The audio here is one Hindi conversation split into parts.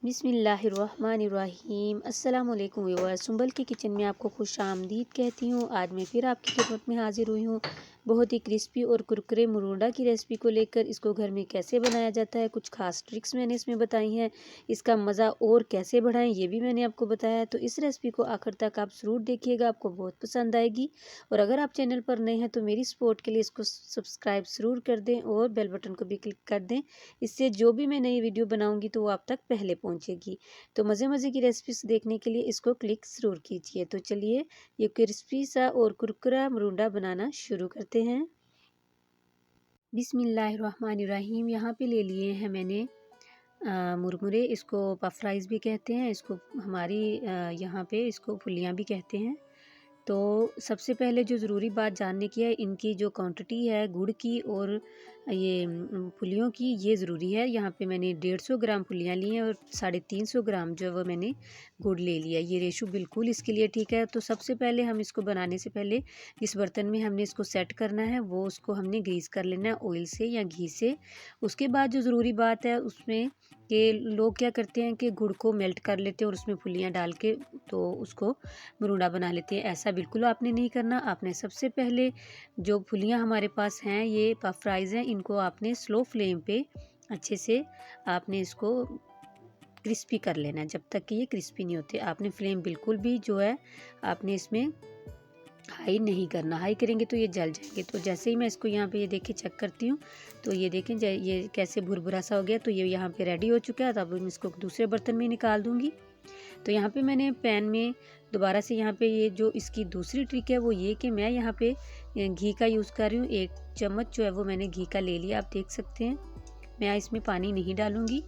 बिस्मिल्लाहिर्रहमानिर्रहीम। अस्सलाम वालेकुम व्यूअर्स, सुंबल की किचन में आपको खुश आमदीद कहती हूँ। आज मैं फिर आपकी खिदमत में हाजिर हुई हूँ बहुत ही क्रिस्पी और कुरकुरे मरूंडा की रेसिपी को लेकर। इसको घर में कैसे बनाया जाता है, कुछ खास ट्रिक्स मैंने इसमें बताई हैं। इसका मज़ा और कैसे बढ़ाएं ये भी मैंने आपको बताया है। तो इस रेसिपी को आखिर तक आप ज़रूर देखिएगा, आपको बहुत पसंद आएगी। और अगर आप चैनल पर नए हैं तो मेरी सपोर्ट के लिए इसको सब्सक्राइब ज़रूर कर दें और बेल बटन को भी क्लिक कर दें। इससे जो भी मैं नई वीडियो बनाऊंगी तो वो आप तक पहले पहुंचेगी। तो मज़े मज़े की रेसिपीज देखने के लिए इसको क्लिक ज़रूर कीजिए। तो चलिए ये क्रिस्पी सा और कुरकुरा मरूंडा बनाना शुरू करते हैं। बिस्मिल्लाहिर्रहमानिर्रहीम। यहाँ पे ले लिए हैं मैंने मुरमुरे, इसको पफ राइस भी कहते हैं, इसको हमारी यहाँ पे इसको फुलियाँ भी कहते हैं। तो सबसे पहले जो ज़रूरी बात जानने की है, इनकी जो क्वांटिटी है गुड़ की और ये फुलियों की, ये ज़रूरी है। यहाँ पे मैंने 150 ग्राम फुलियाँ ली हैं और 350 ग्राम जो है वो मैंने गुड़ ले लिया। ये रेशो बिल्कुल इसके लिए ठीक है। तो सबसे पहले हम इसको बनाने से पहले जिस बर्तन में हमने इसको सेट करना है वो उसको हमने ग्रीस कर लेना है ऑयल से या घी से। उसके बाद जो ज़रूरी बात है उसमें कि लोग क्या करते हैं कि गुड़ को मेल्ट कर लेते हैं और उसमें फुलियाँ डाल के तो उसको मरूंडा बना लेते हैं। ऐसा बिल्कुल आपने नहीं करना। आपने सबसे पहले जो फुलियाँ हमारे पास हैं, ये पफ राइस हैं, इनको आपने स्लो फ्लेम पे अच्छे से आपने इसको क्रिस्पी कर लेना है। जब तक कि ये क्रिस्पी नहीं होते आपने फ्लेम बिल्कुल भी जो है आपने इसमें हाई नहीं करना। हाई करेंगे तो ये जल जाएंगे। तो जैसे ही मैं इसको यहाँ पे ये देखिए चेक करती हूँ तो ये देखें ये कैसे भुरभुरा सा हो गया। तो ये यहाँ पे रेडी हो चुका है। तो अब मैं इसको दूसरे बर्तन में निकाल दूँगी। तो यहाँ पे मैंने पैन में दोबारा से यहाँ पे ये जो इसकी दूसरी ट्रिक है वो ये कि मैं यहाँ पे घी का यूज़ कर रही हूँ। 1 चम्मच जो है वो मैंने घी का ले लिया, आप देख सकते हैं। मैं इसमें पानी नहीं डालूँगी।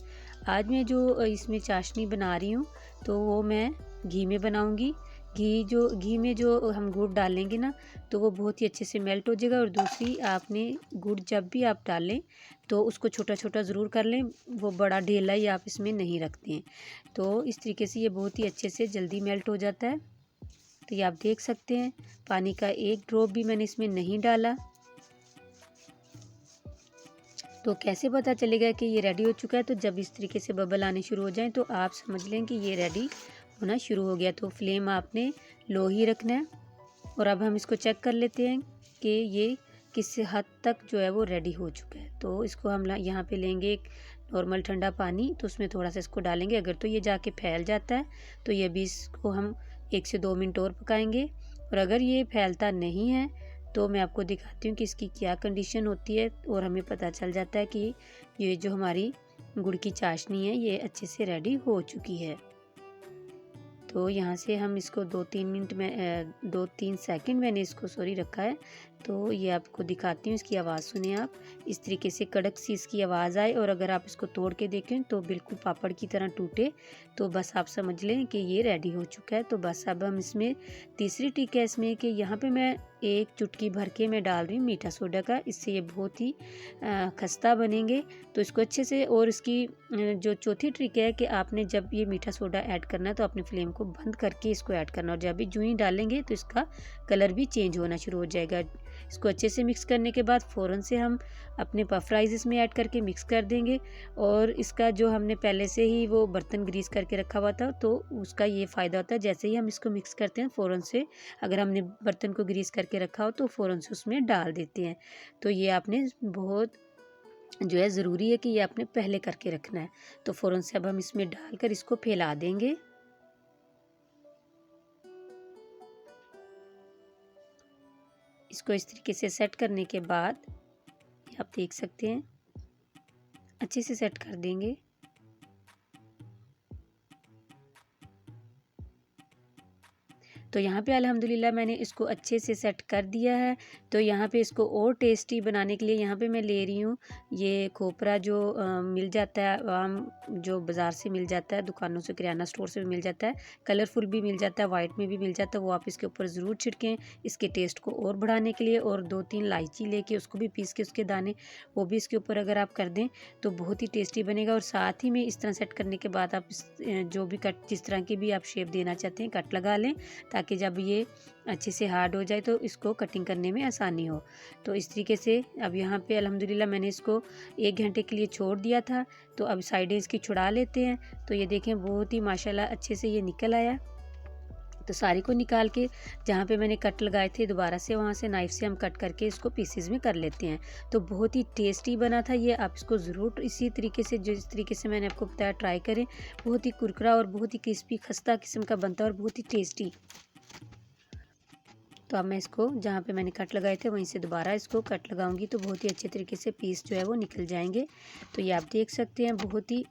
आज मैं जो इसमें चाशनी बना रही हूँ तो वो मैं घी में बनाऊँगी। घी में जो हम गुड़ डालेंगे ना तो वो बहुत ही अच्छे से मेल्ट हो जाएगा। और दूसरी, आपने गुड़ जब भी आप डालें तो उसको छोटा छोटा ज़रूर कर लें, वो बड़ा ढेला ही आप इसमें नहीं रखते हैं। तो इस तरीके से ये बहुत ही अच्छे से जल्दी मेल्ट हो जाता है। तो ये आप देख सकते हैं पानी का एक ड्रॉप भी मैंने इसमें नहीं डाला। तो कैसे पता चलेगा कि ये रेडी हो चुका है? तो जब इस तरीके से बबल आने शुरू हो जाएं तो आप समझ लें कि ये रेडी होना शुरू हो गया। तो फ्लेम आपने लो ही रखना है। और अब हम इसको चेक कर लेते हैं कि ये किस हद तक जो है वो रेडी हो चुका है। तो इसको हम यहाँ पे लेंगे एक नॉर्मल ठंडा पानी, तो उसमें थोड़ा सा इसको डालेंगे। अगर तो ये जाके फैल जाता है तो ये भी इसको हम 1 से 2 मिनट और पकाएंगे। और अगर ये फैलता नहीं है तो मैं आपको दिखाती हूँ कि इसकी क्या कंडीशन होती है। और हमें पता चल जाता है कि ये जो हमारी गुड़ की चाशनी है ये अच्छे से रेडी हो चुकी है। तो यहाँ से हम इसको 2-3 मिनट में 2-3 सेकंड मैंने इसको रखा है। तो ये आपको दिखाती हूँ, इसकी आवाज़ सुने आप। इस तरीके से कड़क सी इसकी आवाज़ आए और अगर आप इसको तोड़ के देखें तो बिल्कुल पापड़ की तरह टूटे, तो बस आप समझ लें कि ये रेडी हो चुका है। तो बस अब हम इसमें तीसरी टिक है इसमें कि यहाँ पे मैं 1 चुटकी भर के मैं डाल रही हूँ मीठा सोडा का। इससे ये बहुत ही खस्ता बनेंगे। तो इसको अच्छे से, और इसकी जो चौथी ट्रिक है कि आपने जब ये मीठा सोडा ऐड करना है तो अपनी फ्लेम को बंद करके इसको ऐड करना। और जब भी जूं ही डालेंगे तो इसका कलर भी चेंज होना शुरू हो जाएगा। इसको अच्छे से मिक्स करने के बाद फ़ौरन से हम अपने पफ राइस इसमें ऐड करके मिक्स कर देंगे। और इसका जो हमने पहले से ही वो बर्तन ग्रीस करके रखा हुआ था तो उसका ये फ़ायदा होता है, जैसे ही हम इसको मिक्स करते हैं फ़ौरन से, अगर हमने बर्तन को ग्रीस करके रखा हो तो फ़ौरन से उसमें डाल देते हैं। तो ये आपने बहुत जो है ज़रूरी है कि ये आपने पहले करके रखना है। तो फ़ौरन से अब हम इसमें डालकर इसको फैला देंगे। इसको इस तरीके से सेट करने के बाद आप देख सकते हैं अच्छे से सेट कर देंगे। तो यहाँ पे अल्हम्दुलिल्लाह मैंने इसको अच्छे से सेट कर दिया है। तो यहाँ पे इसको और टेस्टी बनाने के लिए यहाँ पे मैं ले रही हूँ ये खोपरा जो मिल जाता है आम, जो बाज़ार से मिल जाता है, दुकानों से, किराना स्टोर से भी मिल जाता है, कलरफुल भी मिल जाता है, वाइट में भी मिल जाता है। वो आप इसके ऊपर ज़रूर छिड़कें इसके टेस्ट को और बढ़ाने के लिए। और 2-3 इलायची लेके उसको भी पीस के उसके दाने वो भी इसके ऊपर अगर आप कर दें तो बहुत ही टेस्टी बनेगा। और साथ ही में इस तरह सेट करने के बाद आप जो भी कट, जिस तरह की भी आप शेप देना चाहते हैं, कट लगा लें ताकि जब ये अच्छे से हार्ड हो जाए तो इसको कटिंग करने में आसानी हो। तो इस तरीके से अब यहाँ पे अल्हम्दुलिल्लाह मैंने इसको 1 घंटे के लिए छोड़ दिया था। तो अब साइडें इसकी छुड़ा लेते हैं। तो ये देखें बहुत ही माशाल्लाह अच्छे से ये निकल आया। तो सारी को निकाल के जहाँ पे मैंने कट लगाए थे दोबारा से वहाँ से नाइफ़ से हम कट करके इसको पीसेस में कर लेते हैं। तो बहुत ही टेस्टी बना था ये, आप इसको ज़रूर इसी तरीके से जिस तरीके से मैंने आपको बताया ट्राई करें। बहुत ही कुरकुरा और बहुत ही क्रिस्पी खस्ता किस्म का बनता है और बहुत ही टेस्टी। तो अब मैं इसको जहाँ पे मैंने कट लगाए थे वहीं से दोबारा इसको कट लगाऊंगी तो बहुत ही अच्छे तरीके से पीस जो है वो निकल जाएंगे। तो ये आप देख सकते हैं बहुत ही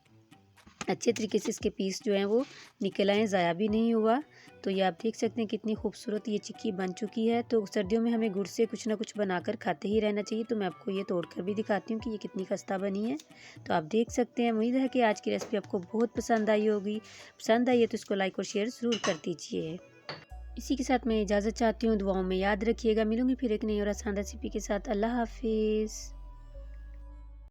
अच्छे तरीके से इसके पीस जो हैं वो निकल आए, ज़ाया भी नहीं हुआ। तो ये आप देख सकते हैं कितनी खूबसूरत ये चिक्की बन चुकी है। तो सर्दियों में हमें गुड़ से कुछ ना कुछ बनाकर खाते ही रहना चाहिए। तो मैं आपको ये तोड़कर भी दिखाती हूँ कि ये कितनी खस्ता बनी है। तो आप देख सकते हैं। उम्मीद है कि आज की रेसिपी आपको बहुत पसंद आई होगी। पसंद आई है तो इसको लाइक और शेयर ज़रूर कर दीजिए। इसी के साथ मैं इजाज़त चाहती हूँ। दुआओं में याद रखिएगा। मिलूंगी फिर एक नई और आसान रेसिपी के साथ। अल्लाह हाफिज़।